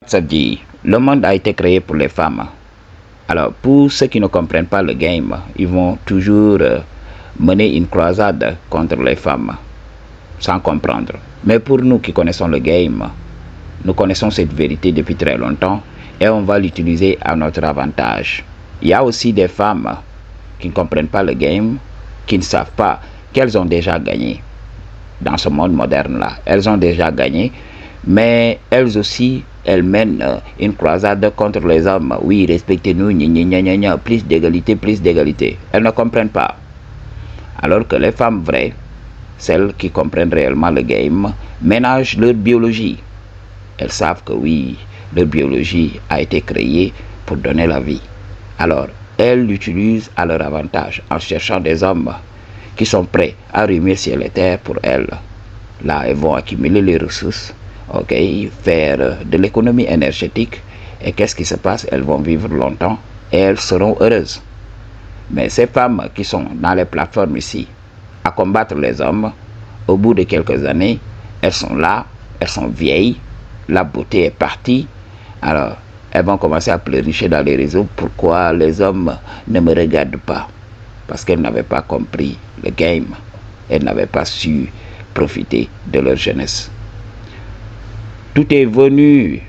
Ça dit, le monde a été créé pour les femmes. Alors, pour ceux qui ne comprennent pas le game, ils vont toujours mener une croisade contre les femmes, sans comprendre. Mais pour nous qui connaissons le game, nous connaissons cette vérité depuis très longtemps et on va l'utiliser à notre avantage. Il y a aussi des femmes qui ne comprennent pas le game, qui ne savent pas qu'elles ont déjà gagné dans ce monde moderne-là. Elles ont déjà gagné, mais elles aussi, elles mènent une croisade contre les hommes. Oui, respectez-nous, plus d'égalité, plus d'égalité. Elles ne comprennent pas. Alors que les femmes vraies, celles qui comprennent réellement le game, ménagent leur biologie. Elles savent que oui, leur biologie a été créée pour donner la vie. Alors, elles l'utilisent à leur avantage en cherchant des hommes qui sont prêts à remuer ciel et terre pour elles. Là, elles vont accumuler les ressources, faire de l'économie énergétique. Et qu'est-ce qui se passe? Elles vont vivre longtemps et elles seront heureuses. Mais ces femmes qui sont dans les plateformes ici, à combattre les hommes, au bout de quelques années, elles sont là, elles sont vieilles, la beauté est partie. Alors, elles vont commencer à pleurnicher dans les réseaux. Pourquoi les hommes ne me regardent pas? Parce qu'elles n'avaient pas compris le game. Elles n'avaient pas su profiter de leur jeunesse. Tout est venu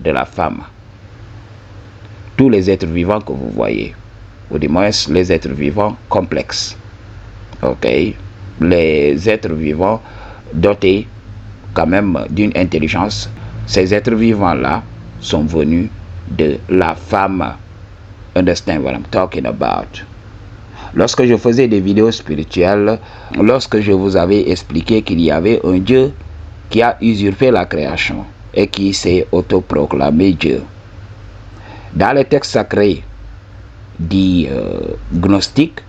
de la femme. Tous les êtres vivants que vous voyez, ou du moins les êtres vivants complexes, les êtres vivants dotés quand même d'une intelligence, ces êtres vivants-là sont venus de la femme. Understand what I'm talking about? Lorsque je faisais des vidéos spirituelles, lorsque je vous avais expliqué qu'il y avait un Dieu qui a usurpé la création et qui s'est autoproclamé Dieu. Dans les textes sacrés dits gnostiques,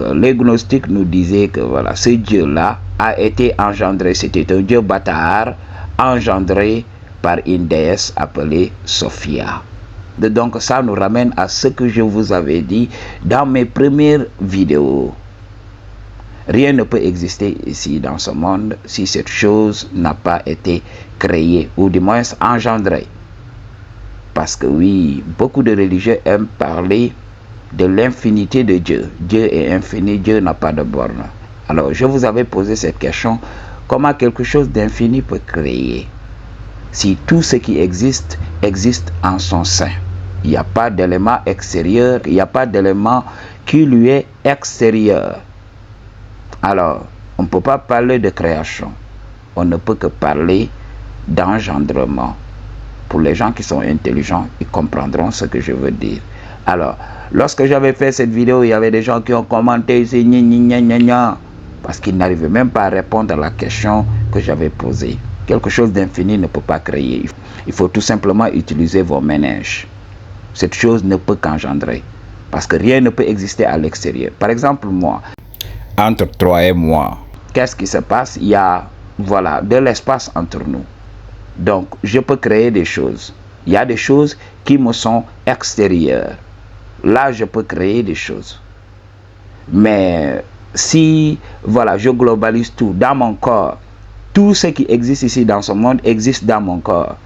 les gnostiques nous disaient que voilà, ce Dieu-là a été engendré, c'était un Dieu bâtard, engendré par une déesse appelée Sophia. Donc ça nous ramène à ce que je vous avais dit dans mes premières vidéos. Rien ne peut exister ici dans ce monde si cette chose n'a pas été créée ou du moins engendrée. Parce que oui, beaucoup de religieux aiment parler de l'infinité de Dieu. Dieu est infini, Dieu n'a pas de borne. Alors je vous avais posé cette question, comment quelque chose d'infini peut créer si tout ce qui existe existe en son sein? Il n'y a pas d'élément extérieur, il n'y a pas d'élément qui lui est extérieur. Alors, on ne peut pas parler de création. On ne peut que parler d'engendrement. Pour les gens qui sont intelligents, ils comprendront ce que je veux dire. Alors, lorsque j'avais fait cette vidéo, il y avait des gens qui ont commenté ici, parce qu'ils n'arrivaient même pas à répondre à la question que j'avais posée. Quelque chose d'infini ne peut pas créer. Il faut tout simplement utiliser vos méninges. Cette chose ne peut qu'engendrer. Parce que rien ne peut exister à l'extérieur. Par exemple, moi, entre toi et moi, qu'est-ce qui se passe? Il y a de l'espace entre nous. Donc, je peux créer des choses. Il y a des choses qui me sont extérieures. Là, je peux créer des choses. Mais si, je globalise tout dans mon corps, tout ce qui existe ici dans ce monde existe dans mon corps.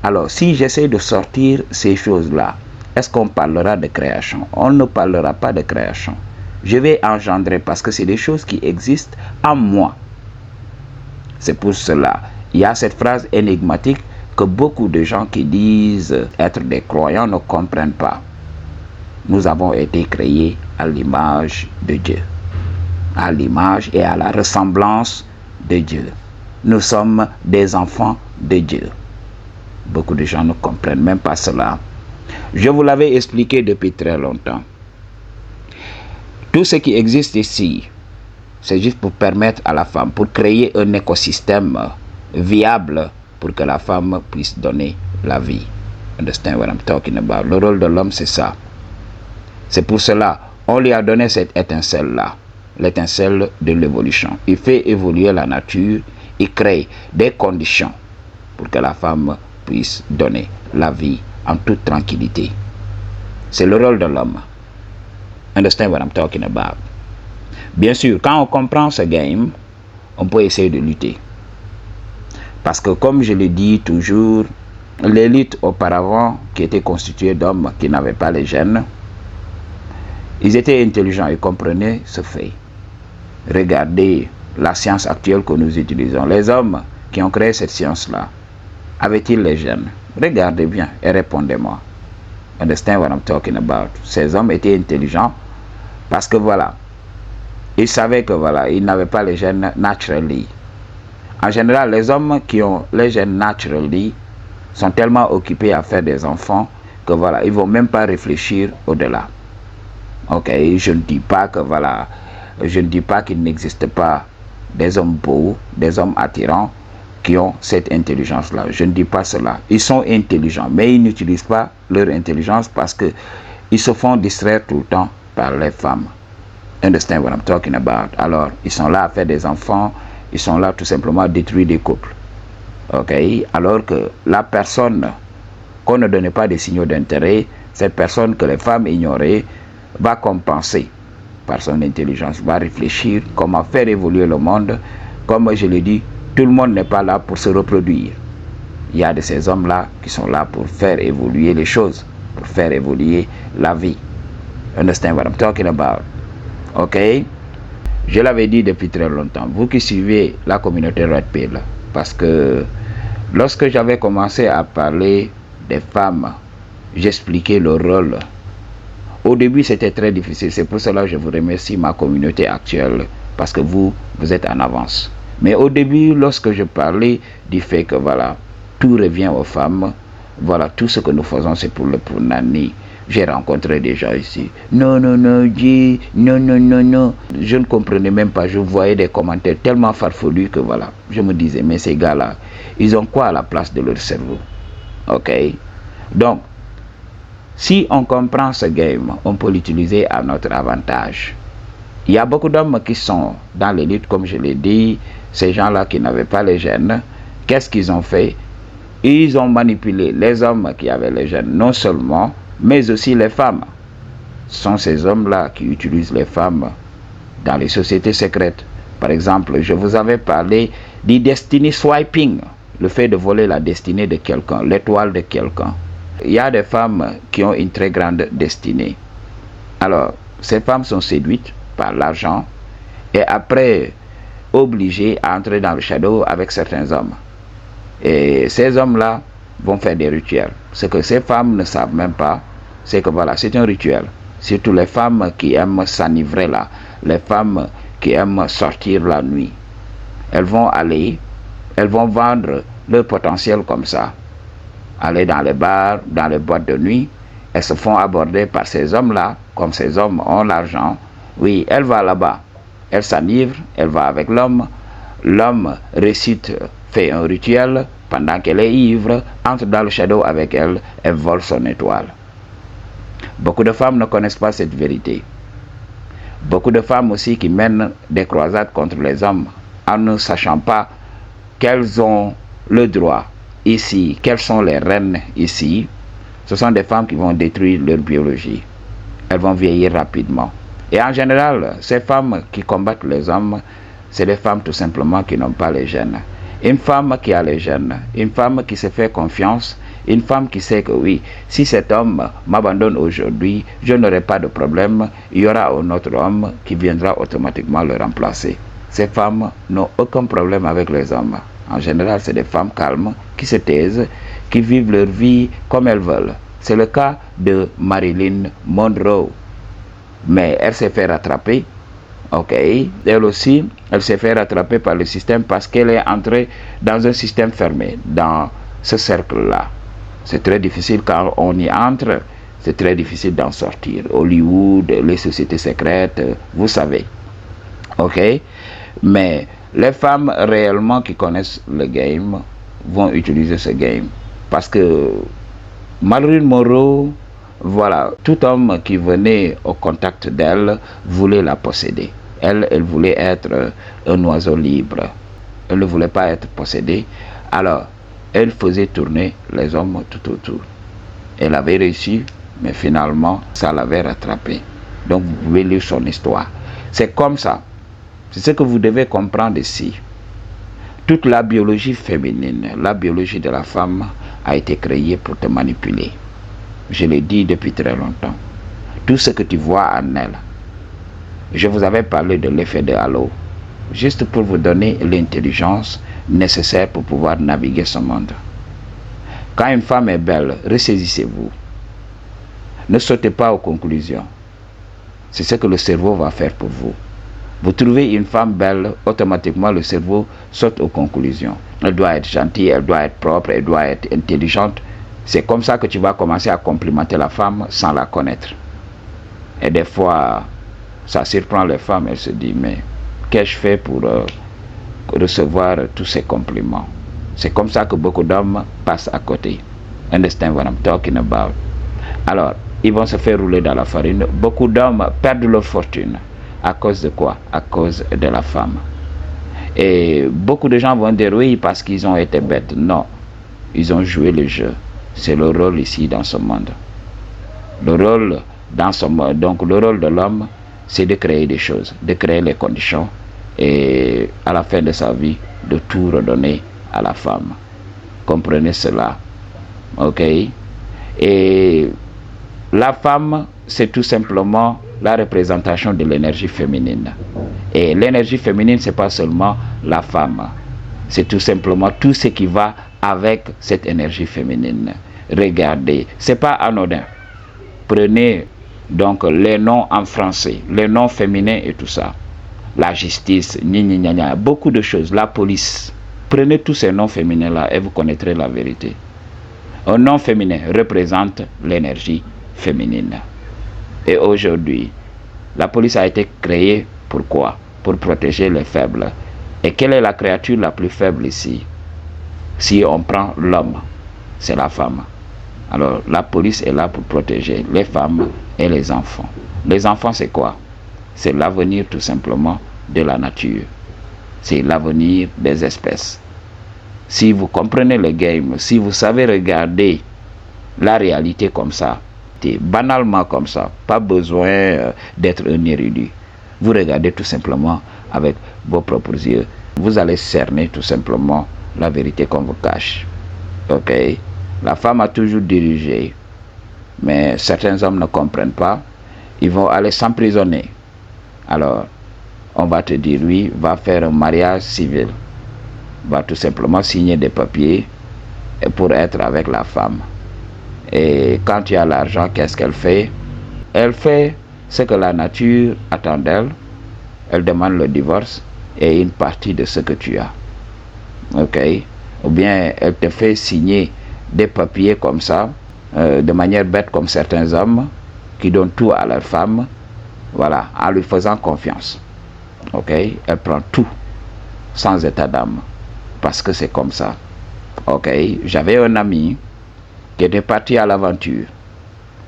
Alors, si j'essaie de sortir ces choses-là, est-ce qu'on parlera de création? On ne parlera pas de création. Je vais engendrer parce que c'est des choses qui existent en moi. C'est pour cela. Il y a cette phrase énigmatique que beaucoup de gens qui disent être des croyants ne comprennent pas. Nous avons été créés à l'image de Dieu. À l'image et à la ressemblance de Dieu. Nous sommes des enfants de Dieu. Beaucoup de gens ne comprennent même pas cela. Je vous l'avais expliqué depuis très longtemps. Tout ce qui existe ici, c'est juste pour permettre à la femme, pour créer un écosystème viable pour que la femme puisse donner la vie. Understand what I'm talking about? Le rôle de l'homme, c'est ça. C'est pour cela, on lui a donné cette étincelle-là, l'étincelle de l'évolution. Il fait évoluer la nature, il crée des conditions pour que la femme puisse donner la vie en toute tranquillité. C'est le rôle de l'homme. Understand what I'm talking about? Bien sûr, quand on comprend ce game, on peut essayer de lutter. Parce que comme je le dis toujours, l'élite auparavant, qui était constituée d'hommes qui n'avaient pas les gènes, ils étaient intelligents et comprenaient ce fait. Regardez la science actuelle que nous utilisons. Les hommes qui ont créé cette science-là, avaient-ils les gènes? Regardez bien et répondez-moi. Understand what I'm talking about? Ces hommes étaient intelligents parce que voilà, ils savaient que voilà, ils n'avaient pas les gènes naturally. En général, les hommes qui ont les gènes naturally sont tellement occupés à faire des enfants que voilà, ils vont même pas réfléchir au-delà. Ok, je ne dis pas que voilà, je ne dis pas qu'il n'existe pas des hommes beaux, des hommes attirants qui ont cette intelligence-là. Je ne dis pas cela. Ils sont intelligents, mais ils n'utilisent pas leur intelligence parce que ils se font distraire tout le temps par les femmes. Understand what I'm talking about? Alors, ils sont là à faire des enfants, ils sont là tout simplement à détruire des couples. Ok? Alors que la personne qu'on ne donnait pas des signaux d'intérêt, cette personne que les femmes ignoraient, va compenser par son intelligence, va réfléchir comment faire évoluer le monde. Comme je l'ai dit, tout le monde n'est pas là pour se reproduire. Il y a de ces hommes-là qui sont là pour faire évoluer les choses, pour faire évoluer la vie. Understand what I'm talking about? Ok? Je l'avais dit depuis très longtemps, vous qui suivez la communauté Red Pill, parce que lorsque j'avais commencé à parler des femmes, j'expliquais le rôle. Au début, c'était très difficile. C'est pour cela que je vous remercie, ma communauté actuelle, parce que vous êtes en avance. Mais au début, lorsque je parlais du fait que voilà, tout revient aux femmes, voilà, tout ce que nous faisons, c'est pour le Punani. J'ai rencontré des gens ici. Non, non, non, G, non, non, non, non. Je ne comprenais même pas. Je voyais des commentaires tellement farfelus que voilà, je me disais, mais ces gars-là, ils ont quoi à la place de leur cerveau? Ok? Donc, si on comprend ce game, on peut l'utiliser à notre avantage. Il y a beaucoup d'hommes qui sont dans l'élite, comme je l'ai dit, ces gens-là qui n'avaient pas les gènes. Qu'est-ce qu'ils ont fait? Ils ont manipulé les hommes qui avaient les gènes, non seulement, mais aussi les femmes. Ce sont ces hommes-là qui utilisent les femmes dans les sociétés secrètes. Par exemple, je vous avais parlé du destiny swiping, le fait de voler la destinée de quelqu'un, l'étoile de quelqu'un. Il y a des femmes qui ont une très grande destinée. Alors, ces femmes sont séduites par l'argent et après obligées à entrer dans le shadow avec certains hommes. Et ces hommes-là vont faire des rituels. Ce que ces femmes ne savent même pas, c'est que voilà, c'est un rituel. Surtout les femmes qui aiment s'enivrer là, les femmes qui aiment sortir la nuit. Elles vont aller, elles vont vendre leur potentiel comme ça. Aller dans les bars, dans les boîtes de nuit, elles se font aborder par ces hommes-là, comme ces hommes ont l'argent. Oui, elle va là-bas, elle s'enivre, elle va avec l'homme, l'homme récite, fait un rituel, pendant qu'elle est ivre, entre dans le shadow avec elle, elle vole son étoile. Beaucoup de femmes ne connaissent pas cette vérité. Beaucoup de femmes aussi qui mènent des croisades contre les hommes, en ne sachant pas qu'elles ont le droit ici, quelles sont les reines ici. Ce sont des femmes qui vont détruire leur biologie. Elles vont vieillir rapidement. Et en général, ces femmes qui combattent les hommes, c'est des femmes tout simplement qui n'ont pas les gènes. Une femme qui a les gènes, une femme qui se fait confiance, une femme qui sait que oui, si cet homme m'abandonne aujourd'hui, je n'aurai pas de problème, il y aura un autre homme qui viendra automatiquement le remplacer. Ces femmes n'ont aucun problème avec les hommes. En général, c'est des femmes calmes, qui se taisent, qui vivent leur vie comme elles veulent. C'est le cas de Marilyn Monroe. Mais elle s'est fait rattraper. Ok, elle aussi, elle s'est fait rattraper par le système parce qu'elle est entrée dans un système fermé, dans ce cercle-là. C'est très difficile quand on y entre, c'est très difficile d'en sortir. Hollywood, les sociétés secrètes, vous savez. Ok, mais les femmes réellement qui connaissent le game vont utiliser ce game. Parce que Marilyn Monroe, voilà, tout homme qui venait au contact d'elle voulait la posséder. Elle voulait être un oiseau libre. Elle ne voulait pas être possédée. Alors, elle faisait tourner les hommes tout autour. Elle avait réussi, mais finalement, ça l'avait rattrapée. Donc, vous pouvez lire son histoire. C'est comme ça. C'est ce que vous devez comprendre ici. Toute la biologie féminine, la biologie de la femme, a été créé pour te manipuler. Je l'ai dit depuis très longtemps. Tout ce que tu vois en elle. Je vous avais parlé de l'effet de halo, juste pour vous donner l'intelligence nécessaire pour pouvoir naviguer ce monde. Quand une femme est belle, ressaisissez-vous. Ne sautez pas aux conclusions. C'est ce que le cerveau va faire pour vous. Vous trouvez une femme belle, automatiquement le cerveau saute aux conclusions. Elle doit être gentille, elle doit être propre, elle doit être intelligente. C'est comme ça que tu vas commencer à complimenter la femme sans la connaître. Et des fois, ça surprend les femmes, elles se disent, mais qu'ai-je fait pour recevoir tous ces compliments? C'est comme ça que beaucoup d'hommes passent à côté. Understand what I'm talking about? Alors, ils vont se faire rouler dans la farine. Beaucoup d'hommes perdent leur fortune. À cause de quoi? À cause de la femme. Et beaucoup de gens vont dire oui parce qu'ils ont été bêtes. Non, ils ont joué le jeu. C'est le rôle ici dans ce monde. Le rôle dans ce monde, donc le rôle de l'homme, c'est de créer des choses, de créer les conditions et à la fin de sa vie, de tout redonner à la femme. Comprenez cela. Ok? Et la femme, c'est tout simplement la représentation de l'énergie féminine. Et l'énergie féminine, c'est pas seulement la femme. C'est tout simplement tout ce qui va avec cette énergie féminine. Regardez, c'est pas anodin. Prenez donc les noms en français, les noms féminins et tout ça. La justice, beaucoup de choses, la police. Prenez tous ces noms féminins-là et vous connaîtrez la vérité. Un nom féminin représente l'énergie féminine. Et aujourd'hui, la police a été créée pourquoi? Pour protéger les faibles. Et quelle est la créature la plus faible ici? Si on prend l'homme, c'est la femme. Alors la police est là pour protéger les femmes et les enfants. Les enfants, c'est quoi? C'est l'avenir tout simplement de la nature. C'est l'avenir des espèces. Si vous comprenez le game, si vous savez regarder la réalité comme ça, banalement comme ça, pas besoin d'être un érudit. Vous regardez tout simplement avec vos propres yeux. Vous allez cerner tout simplement la vérité qu'on vous cache. Ok? La femme a toujours dirigé, mais certains hommes ne comprennent pas. Ils vont aller s'emprisonner. Alors, on va te dire, oui, va faire un mariage civil. Va tout simplement signer des papiers pour être avec la femme. Et quand tu as l'argent, qu'est-ce qu'elle fait? Elle fait ce que la nature attend d'elle. Elle demande le divorce et une partie de ce que tu as. Ok? Ou bien elle te fait signer des papiers comme ça, de manière bête comme certains hommes qui donnent tout à leur femme, voilà, en lui faisant confiance. Ok? Elle prend tout sans état d'âme parce que c'est comme ça. Ok? J'avais un ami qui était parti à l'aventure.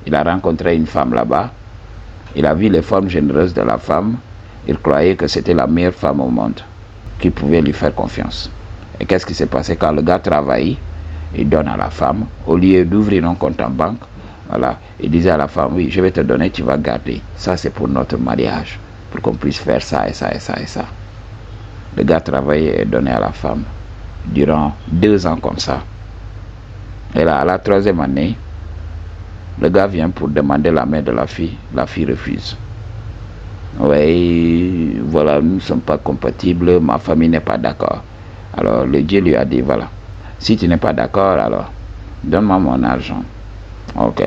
Il a rencontré une femme là-bas. Il a vu les formes généreuses de la femme. Il croyait que c'était la meilleure femme au monde qui pouvait lui faire confiance. Et qu'est-ce qui s'est passé quand le gars travaille? Il donne à la femme, au lieu d'ouvrir un compte en banque, voilà, il disait à la femme, oui, je vais te donner, tu vas garder. Ça, c'est pour notre mariage, pour qu'on puisse faire ça et ça et ça et ça. Le gars travaillait et donnait à la femme durant 2 ans comme ça. Et là, à la 3e année, le gars vient pour demander la main de la fille refuse. Oui, voilà, nous ne sommes pas compatibles, ma famille n'est pas d'accord. Alors le Dieu lui a dit, voilà, si tu n'es pas d'accord, alors donne-moi mon argent. Ok,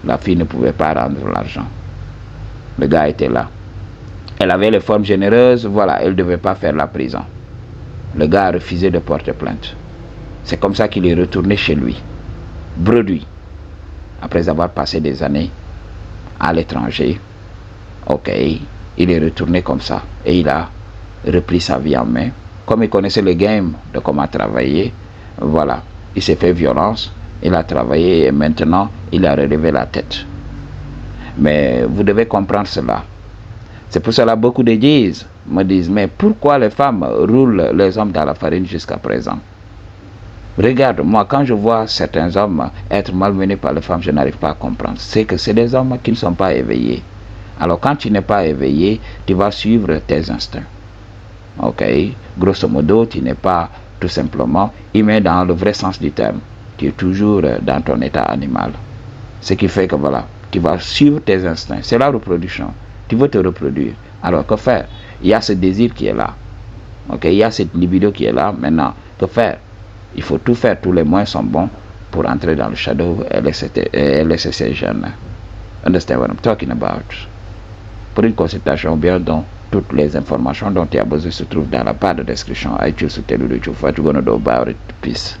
la fille ne pouvait pas rendre l'argent. Le gars était là. Elle avait les formes généreuses, voilà, elle ne devait pas faire la prison. Le gars a refusé de porter plainte. C'est comme ça qu'il est retourné chez lui, bredouille, après avoir passé des années à l'étranger. Ok, il est retourné comme ça et il a repris sa vie en main. Comme il connaissait le game de comment travailler, voilà, il s'est fait violence, il a travaillé et maintenant il a relevé la tête. Mais vous devez comprendre cela. C'est pour cela que beaucoup de me disent, mais pourquoi les femmes roulent les hommes dans la farine jusqu'à présent? Regarde, moi, quand je vois certains hommes être malmenés par les femmes, je n'arrive pas à comprendre. C'est que c'est des hommes qui ne sont pas éveillés. Alors, quand tu n'es pas éveillé, tu vas suivre tes instincts. Ok? Grosso modo, tu n'es pas tout simplement humain dans le vrai sens du terme. tu es toujours dans ton état animal. Ce qui fait que voilà, tu vas suivre tes instincts. C'est la reproduction. Tu veux te reproduire. Alors que faire? Il y a ce désir qui est là. Ok, il y a cette libido qui est là. Maintenant, que faire? Il faut tout faire. Tous les moyens sont bons pour entrer dans le shadow et laisser ces jeunes. Understand what I'm talking about? Pour une consultation, bien donc, toutes les informations dont tu as besoin se trouvent dans la barre de description. I choose to tell you the truth. What you gonna do about it? Peace.